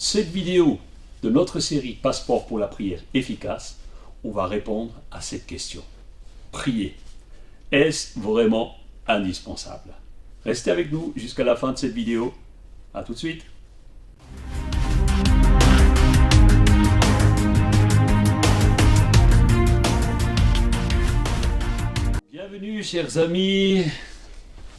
cette vidéo de notre série Passeport pour la prière efficace, on va répondre à cette question. Prier, est-ce vraiment indispensable? Restez avec nous jusqu'à la fin de cette vidéo. A tout de suite. Bienvenue chers amis.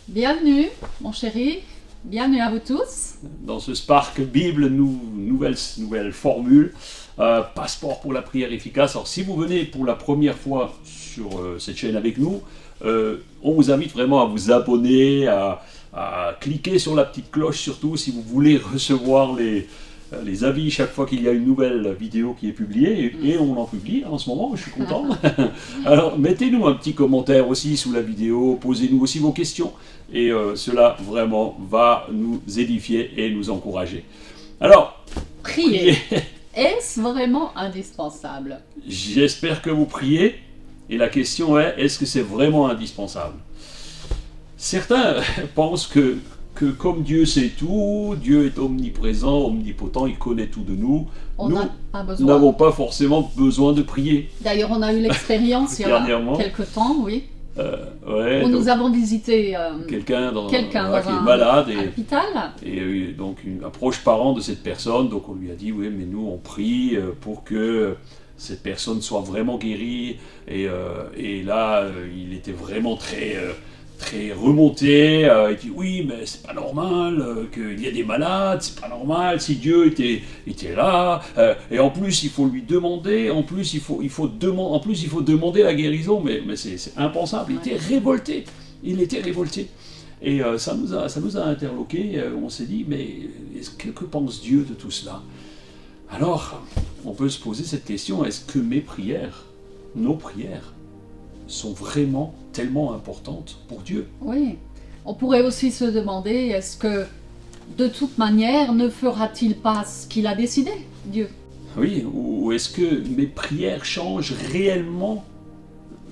Bienvenue mon chéri, bienvenue à vous tous. Dans ce Spark Bible, nouvelle formule, Passeport pour la prière efficace. Alors si vous venez pour la première fois sur cette chaîne avec nous, on vous invite vraiment à vous abonner, à cliquer sur la petite cloche, surtout si vous voulez recevoir les avis chaque fois qu'il y a une nouvelle vidéo qui est publiée, et on en publie en ce moment, je suis content. Alors mettez-nous un petit commentaire aussi sous la vidéo, posez-nous aussi vos questions, et cela vraiment va nous édifier et nous encourager. Alors, priez. Est-ce vraiment indispensable? J'espère que vous priez, et la question est, est-ce que c'est vraiment indispensable? Certains pensent que comme Dieu sait tout, Dieu est omniprésent, omnipotent, il connaît tout de nous, nous n'avons pas forcément besoin de prier. D'ailleurs, on a eu l'expérience il y a quelques temps, oui. Ouais, où nous avons visité quelqu'un qui est malade à l'hôpital. Et donc un proche parent de cette personne, donc on lui a dit, oui, mais nous on prie pour que cette personne soit vraiment guérie. Et là, il était vraiment très remonté, il dit oui mais c'est pas normal qu'il y ait des malades, c'est pas normal si Dieu était là, et en plus il faut lui demander, en plus il faut demander la guérison, mais c'est impensable. Il était révolté, et ça nous a interloqués. On s'est dit, mais que pense Dieu de tout cela? Alors on peut se poser cette question, est-ce que nos prières sont vraiment tellement importantes pour Dieu? Oui, on pourrait aussi se demander, est-ce que de toute manière ne fera-t-il pas ce qu'il a décidé, Dieu? Oui, ou est-ce que mes prières changent réellement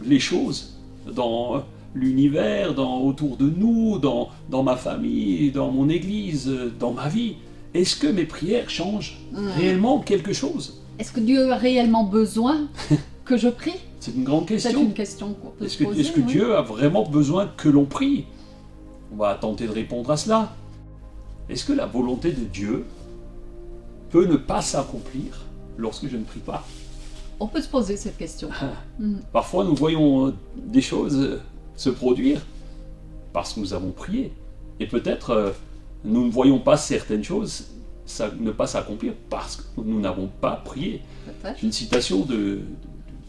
les choses dans l'univers, autour de nous, dans ma famille, dans mon église, dans ma vie? Est-ce que mes prières changent réellement quelque chose? Est-ce que Dieu a réellement besoin que je prie? C'est une grande question. C'est une question qu'on peut se poser. Est-ce que Dieu a vraiment besoin que l'on prie? On va tenter de répondre à cela. Est-ce que la volonté de Dieu peut ne pas s'accomplir lorsque je ne prie pas? On peut se poser cette question. Parfois nous voyons des choses se produire parce que nous avons prié. Et peut-être nous ne voyons pas certaines choses ne pas s'accomplir parce que nous n'avons pas prié. J'ai une citation de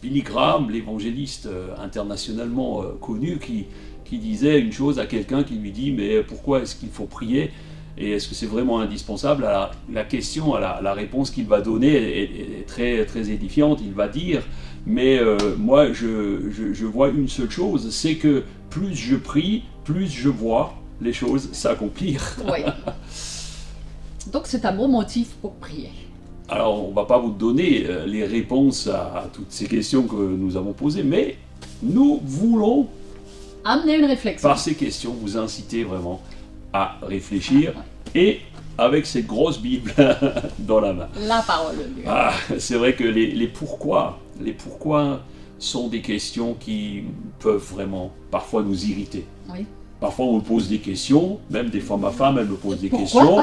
Billy Graham, l'évangéliste internationalement connu, qui disait une chose à quelqu'un qui lui dit, mais pourquoi est-ce qu'il faut prier et est-ce que c'est vraiment indispensable? La question, la réponse qu'il va donner est très, très édifiante. Il va dire, mais moi je vois une seule chose, c'est que plus je prie, plus je vois les choses s'accomplir. Oui. Donc c'est un bon motif pour prier. Alors, on ne va pas vous donner les réponses à toutes ces questions que nous avons posées, mais nous voulons, amener une réflexion. Par ces questions, vous inciter vraiment à réfléchir, et avec cette grosse Bible dans la main. La parole de Dieu. C'est vrai que les pourquoi sont des questions qui peuvent vraiment parfois nous irriter. Oui. Parfois on me pose des questions, même des fois ma femme elle me pose des questions.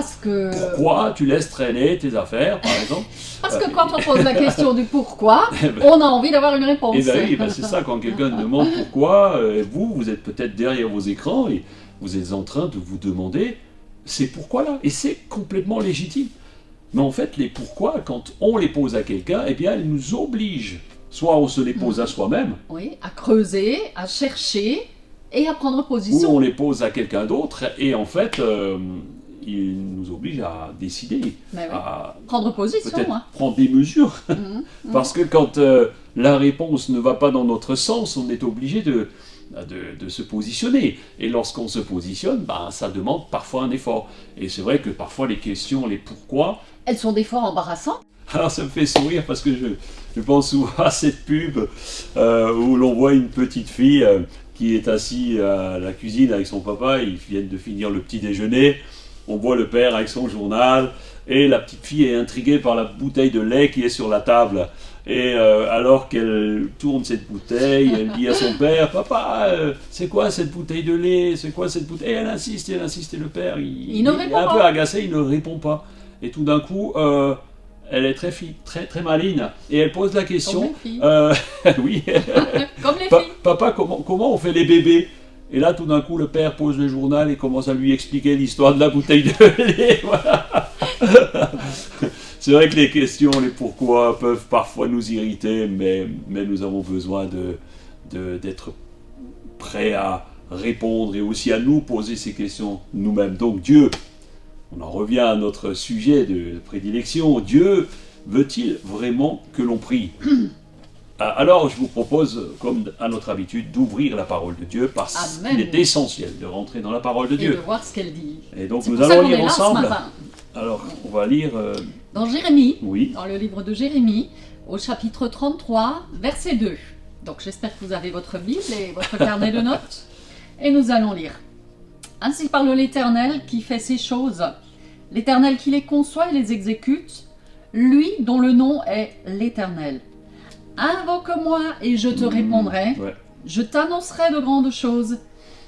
Pourquoi tu laisses traîner tes affaires, par exemple? Parce que quand on pose la question du pourquoi, on a envie d'avoir une réponse. Oui, c'est ça, quand quelqu'un demande pourquoi, vous êtes peut-être derrière vos écrans et vous êtes en train de vous demander ces pourquoi-là. Et c'est complètement légitime. Mais en fait, les pourquoi, quand on les pose à quelqu'un, eh bien, elles nous obligent. Soit on se les pose à soi-même. Oui, à creuser, à chercher et à prendre position. Ou on les pose à quelqu'un d'autre, et en fait, il nous oblige à décider, à prendre position, peut-être prendre des mesures. Parce que quand la réponse ne va pas dans notre sens, on est obligé de se positionner. Et lorsqu'on se positionne, ça demande parfois un effort. Et c'est vrai que parfois les questions, les pourquoi... Elles sont des fois embarrassantes. Alors ça me fait sourire parce que je pense souvent à cette pub où l'on voit une petite fille qui est assise à la cuisine avec son papa, ils viennent de finir le petit déjeuner, on voit le père avec son journal, et la petite fille est intriguée par la bouteille de lait qui est sur la table. Et alors qu'elle tourne cette bouteille, elle dit à son père, papa, c'est quoi cette bouteille de lait? C'est quoi cette bouteille? Et elle insiste, et le père, il ne est répond un pas. peu agacé, il ne répond pas. Et tout d'un coup, elle est très maligne, et elle pose la question, Comme les filles. oui, Comme les filles. papa, comment on fait les bébés? Et là, tout d'un coup, le père pose le journal et commence à lui expliquer l'histoire de la bouteille de lait. Voilà. C'est vrai que les questions, les pourquoi peuvent parfois nous irriter, mais nous avons besoin d'être prêts à répondre et aussi à nous poser ces questions nous-mêmes. Donc Dieu, on en revient à notre sujet de prédilection, Dieu veut-il vraiment que l'on prie? Alors je vous propose, comme à notre habitude, d'ouvrir la parole de Dieu parce Amen. qu'il est essentiel de rentrer dans la parole de Et de Dieu. voir ce qu'elle dit. Et donc C'est nous pour ça allons qu'on est lire là ce ensemble. matin. Alors on va lire, Dans Jérémie, oui, dans le livre de Jérémie, au chapitre 33, verset 2. Donc j'espère que vous avez votre Bible et votre carnet de notes. Et nous allons lire. Ainsi parle l'Éternel qui fait ces choses, l'Éternel qui les conçoit et les exécute, lui dont le nom est l'Éternel. Invoque-moi et je te répondrai, ouais. je t'annoncerai de grandes choses,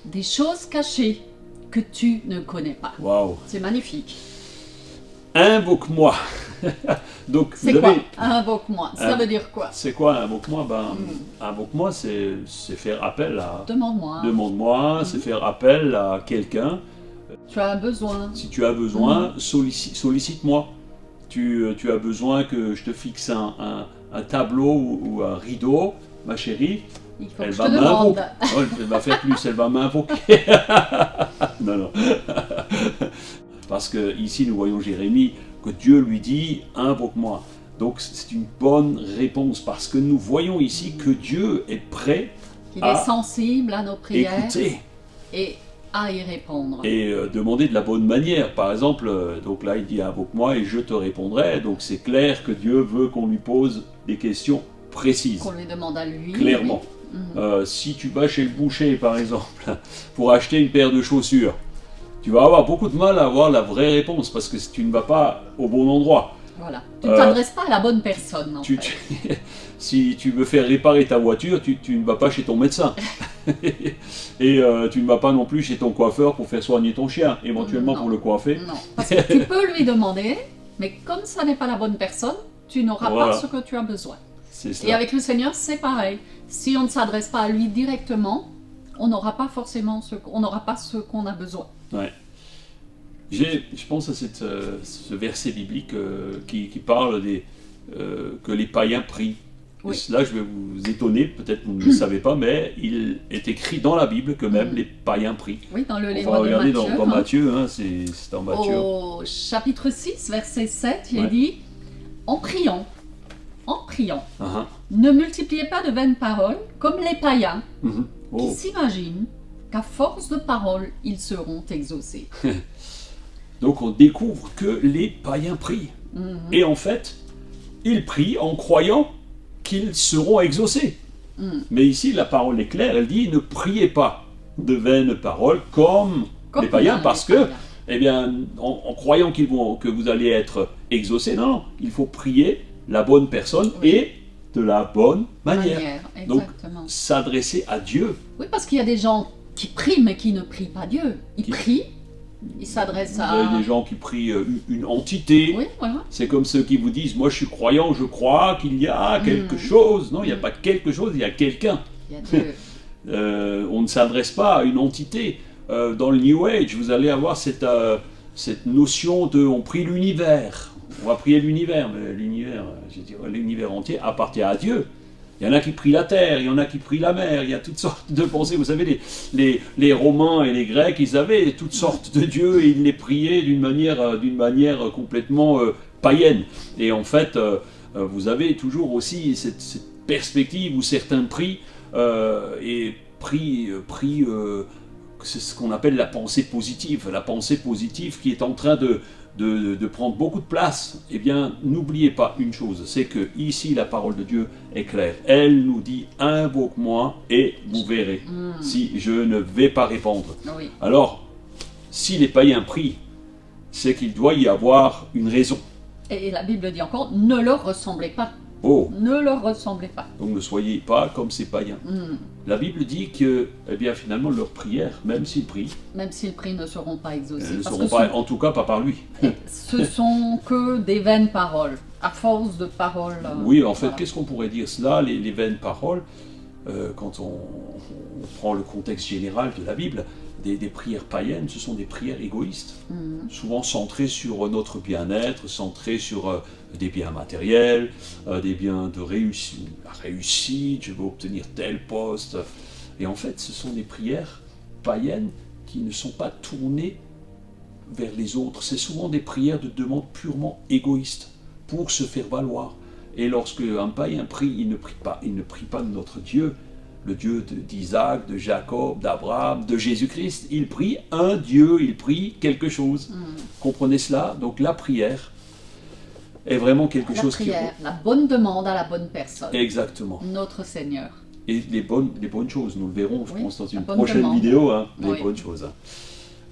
des choses cachées que tu ne connais pas. Waouh. C'est magnifique. Invoque-moi. Donc C'est vous quoi? avez, Invoque-moi. Ça veut dire quoi? c'est quoi invoque-moi? Invoque-moi, c'est faire appel à. Demande-moi. Demande-moi, c'est faire appel à quelqu'un. Tu as un besoin. Si tu as besoin, sollicite-moi. Tu as besoin que je te fixe un tableau ou un rideau, ma chérie. Il faut Elle que je va te demande. m'invoquer. Oh, elle va faire plus, elle va m'invoquer. Non. Parce que ici nous voyons Jérémie, que Dieu lui dit invoque-moi. Donc c'est une bonne réponse parce que nous voyons ici que Dieu est prêt Il à est sensible à nos prières écouter et à y répondre. et demander de la bonne manière. Par exemple, donc là il dit invoque-moi et je te répondrai. Donc c'est clair que Dieu veut qu'on lui pose des questions précises. Qu'on lui demande à lui. Clairement. Si tu vas chez le boucher, par exemple, pour acheter une paire de chaussures, tu vas avoir beaucoup de mal à avoir la vraie réponse parce que tu ne vas pas au bon endroit. Voilà. Tu ne t'adresses pas à la bonne personne. En fait. Si tu veux faire réparer ta voiture, tu ne vas pas chez ton médecin. Et tu ne vas pas non plus chez ton coiffeur pour faire soigner ton chien, éventuellement Non. pour le coiffer. Non. Parce que tu peux lui demander, mais comme ça n'est pas la bonne personne, tu n'auras Voilà. pas ce que tu as besoin. C'est Et cela. avec le Seigneur, c'est pareil. Si on ne s'adresse pas à lui directement, on n'aura pas forcément on n'aura pas ce qu'on a besoin. Ouais. Je pense à ce verset biblique qui parle que les païens prient. Oui. Et là, je vais vous étonner, peut-être vous ne le savez pas, mais il est écrit dans la Bible que même les païens prient. Oui, dans le On livre va de regarder Matthieu. dans Matthieu, hein, c'est dans Matthieu. Au chapitre 6, verset 7, il est Ouais. dit en priant, Ah, ah. ne multipliez pas de vaines paroles comme les païens Mhm. qui Oh. s'imaginent qu'à force de paroles, ils seront exaucés. Donc on découvre que les païens prient. Mhm. Et en fait, ils prient en croyant qu'ils seront exaucés. Mhm. Mais ici, la parole est claire, elle dit ne priez pas de vaines paroles comme les païens, parce que, eh bien, en croyant que vous allez être exaucés, non, il faut prier la bonne personne Oui. et de la bonne manière. Donc, exactement. s'adresser à Dieu. Oui, parce qu'il y a des gens qui prient mais qui ne prient pas Dieu. Ils Qui- prient, ils s'adressent Vous à... avez des gens qui prient une entité. Oui, voilà. C'est comme ceux qui vous disent, moi je suis croyant, je crois qu'il y a quelque chose. Non, il n'y a pas quelque chose, il y a quelqu'un. Il y a Dieu. On ne s'adresse pas à une entité. Dans le New Age, vous allez avoir cette notion de on prie l'univers. On va prier l'univers, mais l'univers entier appartient à Dieu. Il y en a qui prient la terre, il y en a qui prient la mer, il y a toutes sortes de pensées. Vous savez, les Romains et les Grecs, ils avaient toutes sortes de dieux et ils les priaient d'une manière complètement païenne. Et en fait, vous avez toujours aussi cette perspective où certains prient c'est ce qu'on appelle la pensée positive qui est en train de prendre beaucoup de place. Eh bien, n'oubliez pas une chose, c'est que ici la parole de Dieu est claire. Elle nous dit invoque-moi et vous verrez si je ne vais pas répondre. Oui. Alors, si les païens prient, c'est qu'il doit y avoir une raison. Et la Bible dit encore, ne leur ressemblez pas. Oh, Ne leur ressemblez pas. donc ne soyez pas comme ces païens. La Bible dit que, eh bien, finalement, leurs prières, même s'ils prient, Même s'ils prient, ne seront pas exaucés. elles ne Parce seront que pas, en tout cas pas par lui. ce sont que des vaines paroles. À force de paroles. Oui, en fait, voilà. qu'est-ce qu'on pourrait dire cela, les vaines paroles, quand on prend le contexte général de la Bible, des prières païennes, ce sont des prières égoïstes, souvent centrées sur notre bien-être, centrées sur des biens matériels, des biens de réussite, je veux obtenir tel poste. Et en fait, ce sont des prières païennes qui ne sont pas tournées vers les autres. C'est souvent des prières de demande purement égoïstes, pour se faire valoir. Et lorsque un païen prie, il ne prie pas de notre Dieu, le Dieu d'Isaac, de Jacob, d'Abraham, de Jésus-Christ. Il prie un Dieu, il prie quelque chose. Comprenez cela? Donc la prière est vraiment quelque chose La bonne demande à la bonne personne. Exactement. Notre Seigneur. Et les bonnes choses, nous le verrons, je pense, dans une bonne prochaine demande. vidéo, hein, les Oui. bonnes choses.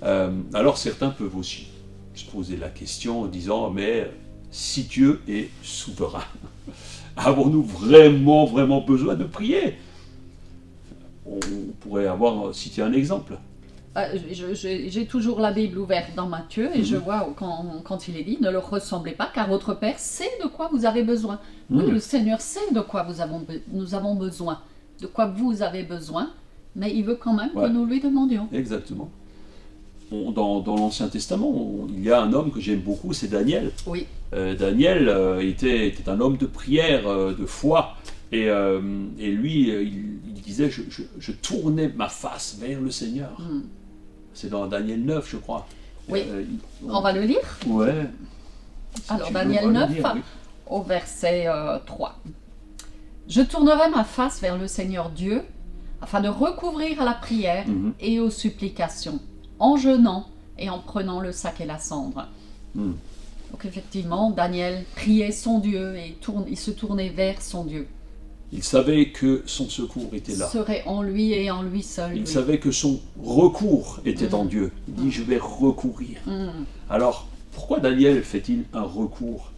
Alors certains peuvent aussi se poser la question en disant, mais si Dieu est souverain, avons-nous vraiment besoin de prier? On pourrait citer un exemple. J'ai toujours la Bible ouverte dans Matthieu et je vois quand il est dit, ne leur ressemblez pas car votre Père sait de quoi vous avez besoin. Oui, le Seigneur sait de quoi nous avons besoin, de quoi vous avez besoin, mais il veut quand même que nous lui demandions. Exactement. Dans l'Ancien Testament, il y a un homme que j'aime beaucoup, c'est Daniel. Oui. Daniel était un homme de prière, de foi, et lui, il disait, je tournais ma face vers le Seigneur. C'est dans Daniel 9, je crois. Oui, on va le lire. Ouais. Alors, Daniel 9, au verset 3. Je tournerai ma face vers le Seigneur Dieu, afin de recouvrir à la prière et aux supplications, en jeûnant et en prenant le sac et la cendre. Donc effectivement, Daniel priait son Dieu et il se tournait vers son Dieu. Il savait que son secours était là. Serait en lui et en lui seul. Il savait que son recours était en Dieu. Il dit, je vais recourir. Alors, pourquoi Daniel fait-il un recours?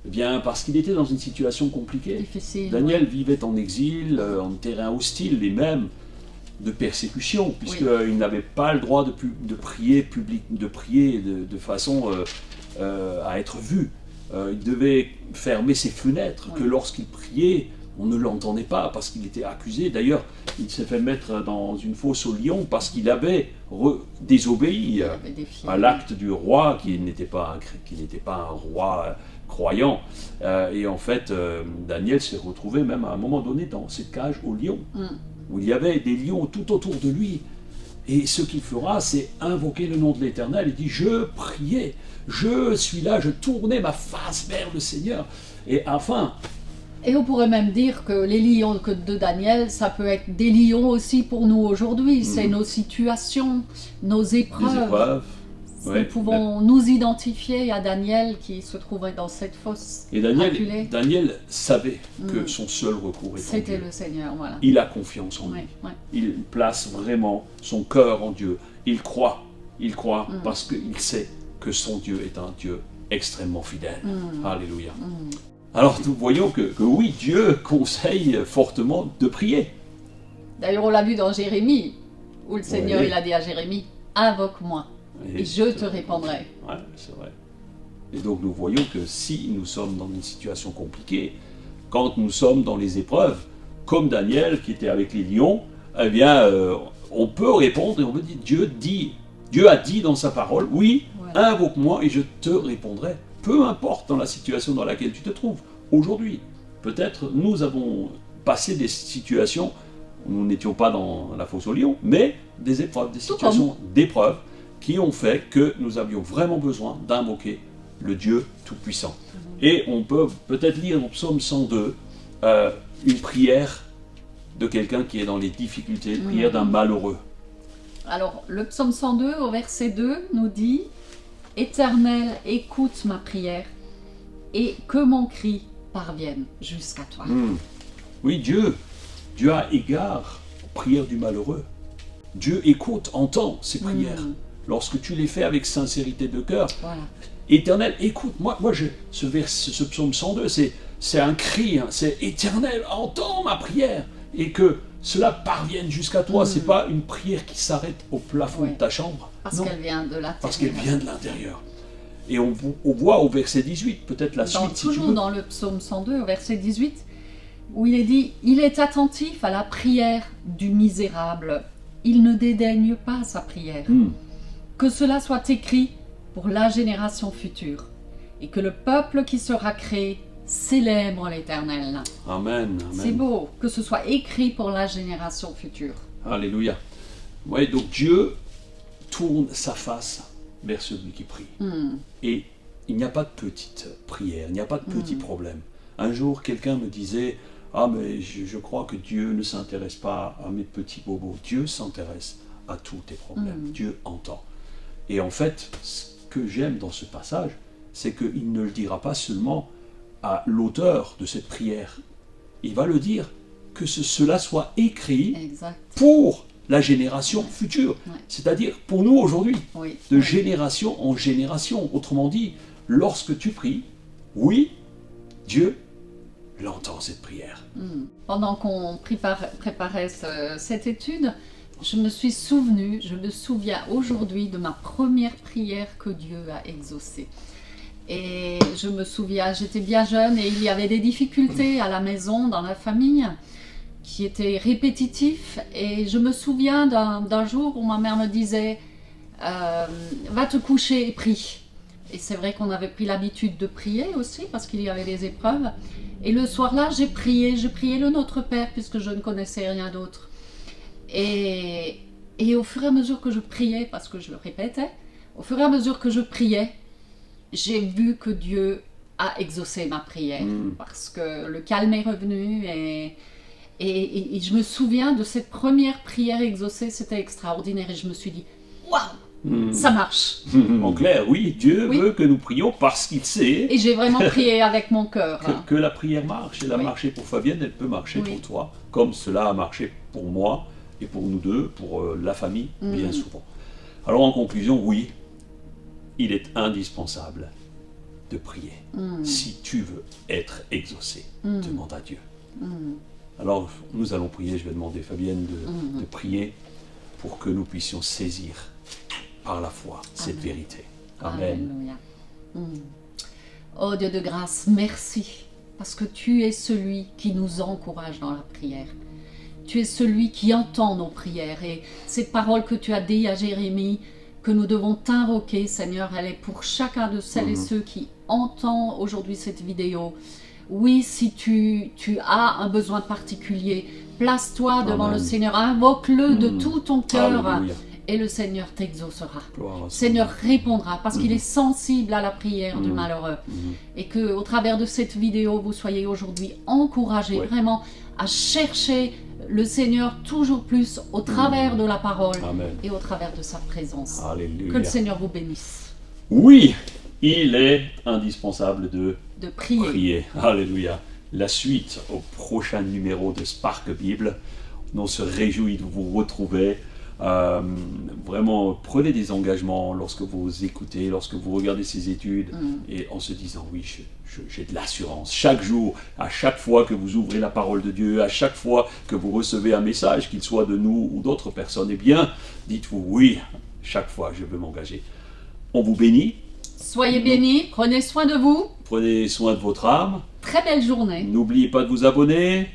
Eh bien, parce qu'il était dans une situation compliquée. Difficile. Daniel vivait en exil, en terrain hostile et même de persécution, puisqu'il n'avait pas le droit de prier de façon à être vu. Il devait fermer ses fenêtres, que lorsqu'il priait, on ne l'entendait pas parce qu'il était accusé. D'ailleurs, il s'est fait mettre dans une fosse au lion parce qu'il avait désobéi à l'acte du roi, qui n'était pas un roi croyant. Et en fait, Daniel s'est retrouvé même à un moment donné dans cette cage au lion, où il y avait des lions tout autour de lui. Et ce qu'il fera, c'est invoquer le nom de l'Éternel. Il dit, je priais, je suis là, je tournais ma face vers le Seigneur. Et enfin... Et on pourrait même dire que les lions de Daniel, ça peut être des lions aussi pour nous aujourd'hui. C'est nos situations, nos épreuves. Les épreuves. Nous pouvons nous identifier à Daniel qui se trouvait dans cette fosse. Et Daniel savait que son seul recours était en Dieu. C'était le Seigneur, voilà. Il a confiance en lui. Il place vraiment son cœur en Dieu. Il croit parce qu'il sait que son Dieu est un Dieu extrêmement fidèle. Alléluia. Alors nous voyons que oui, Dieu conseille fortement de prier. D'ailleurs, on l'a vu dans Jérémie, où le Seigneur il a dit à Jérémie, invoque-moi. Et je te répondrai. Ouais, c'est vrai. Et donc nous voyons que si nous sommes dans une situation compliquée, quand nous sommes dans les épreuves, comme Daniel qui était avec les lions, eh bien, on peut répondre et on peut dire, Dieu a dit dans sa parole, oui, invoque-moi et je te répondrai. Peu importe dans la situation dans laquelle tu te trouves aujourd'hui. Peut-être nous avons passé des situations où nous n'étions pas dans la fosse aux lions, mais des épreuves, des situations d'épreuves qui ont fait que nous avions vraiment besoin d'invoquer le Dieu Tout-Puissant. Et on peut peut-être lire au psaume 102 une prière de quelqu'un qui est dans les difficultés, une prière d'un malheureux. Alors, le psaume 102 au verset 2 nous dit « Éternel, écoute ma prière et que mon cri parvienne jusqu'à toi. » Oui, Dieu a égard aux prières du malheureux. Dieu écoute, entend ses prières. lorsque tu les fais avec sincérité de cœur. Voilà. Éternel, écoute, ce psaume 102, c'est un cri, hein, c'est Éternel, entends ma prière, et que cela parvienne jusqu'à toi. C'est pas une prière qui s'arrête au plafond de ta chambre. Parce qu'elle vient de l'intérieur. Parce qu'elle vient de l'intérieur. Et on voit au verset 18, peut-être la suite si tu veux. Toujours dans le psaume 102, au verset 18, où il est dit « Il est attentif à la prière du misérable, il ne dédaigne pas sa prière. Que cela soit écrit pour la génération future, et que le peuple qui sera créé célèbre l'Éternel. » Amen. C'est beau, que ce soit écrit pour la génération future. Alléluia. Oui, donc Dieu tourne sa face vers celui qui prie. Et il n'y a pas de petite prière, il n'y a pas de petit problème. Un jour, quelqu'un me disait « Ah, mais je crois que Dieu ne s'intéresse pas à mes petits bobos. Dieu s'intéresse à tous tes problèmes. Dieu entend. » Et en fait, ce que j'aime dans ce passage, c'est qu'il ne le dira pas seulement à l'auteur de cette prière. Il va le dire que cela soit écrit pour la génération future. C'est-à-dire pour nous aujourd'hui, de génération en génération. Autrement dit, lorsque tu pries, oui, Dieu l'entend cette prière. Pendant qu'on préparait cette étude, je me souviens aujourd'hui de ma première prière que Dieu a exaucée. Et je me souviens, j'étais bien jeune et il y avait des difficultés à la maison, dans la famille, qui étaient répétitifs. Et je me souviens d'un jour où ma mère me disait « Va te coucher et prie ». Et c'est vrai qu'on avait pris l'habitude de prier aussi, parce qu'il y avait des épreuves. Et le soir-là, j'ai prié le Notre Père, puisque je ne connaissais rien d'autre. Et au fur et à mesure que je priais, parce que je le répétais, au fur et à mesure que je priais, j'ai vu que Dieu a exaucé ma prière, parce que le calme est revenu et je me souviens de cette première prière exaucée, c'était extraordinaire et je me suis dit, waouh, ça marche. En clair, oui, Dieu veut que nous prions parce qu'il sait. Et j'ai vraiment prié avec mon cœur. Que la prière marche, elle a marché pour Fabienne, elle peut marcher pour toi, comme cela a marché pour moi et pour nous deux, pour la famille, bien souvent. Alors en conclusion, oui, il est indispensable de prier. Si tu veux être exaucé, demande à Dieu. Alors nous allons prier, je vais demander Fabienne de prier pour que nous puissions saisir par la foi cette vérité. Amen. Alléluia. Oh Dieu de grâce, merci, parce que tu es celui qui nous encourage dans la prière. Tu es celui qui entend nos prières et cette parole que tu as dit à Jérémie, que nous devons t'invoquer, Seigneur, elle est pour chacun de celles et ceux qui entendent aujourd'hui cette vidéo. Oui, si tu as un besoin particulier, place-toi devant le Seigneur, invoque-le de tout ton cœur. Alléluia. Et le Seigneur t'exaucera. Seigneur répondra parce qu'il est sensible à la prière du malheureux. Et que au travers de cette vidéo, vous soyez aujourd'hui encouragés vraiment à chercher le Seigneur toujours plus au travers de la parole et au travers de sa présence. Alléluia. Que le Seigneur vous bénisse. Oui, il est indispensable de prier. Alléluia. La suite au prochain numéro de Spark Bible. On se réjouit de vous retrouver. Vraiment, prenez des engagements lorsque vous écoutez, lorsque vous regardez ces études et en se disant oui, j'ai de l'assurance. Chaque jour, à chaque fois que vous ouvrez la parole de Dieu, à chaque fois que vous recevez un message, qu'il soit de nous ou d'autres personnes, eh bien, dites-vous oui, chaque fois je veux m'engager. On vous bénit. Soyez bénis, prenez soin de vous. Prenez soin de votre âme. Très belle journée. N'oubliez pas de vous abonner.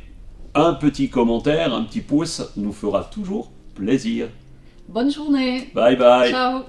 Un petit commentaire, un petit pouce nous fera toujours plaisir. Bonne journée. Bye bye. Ciao.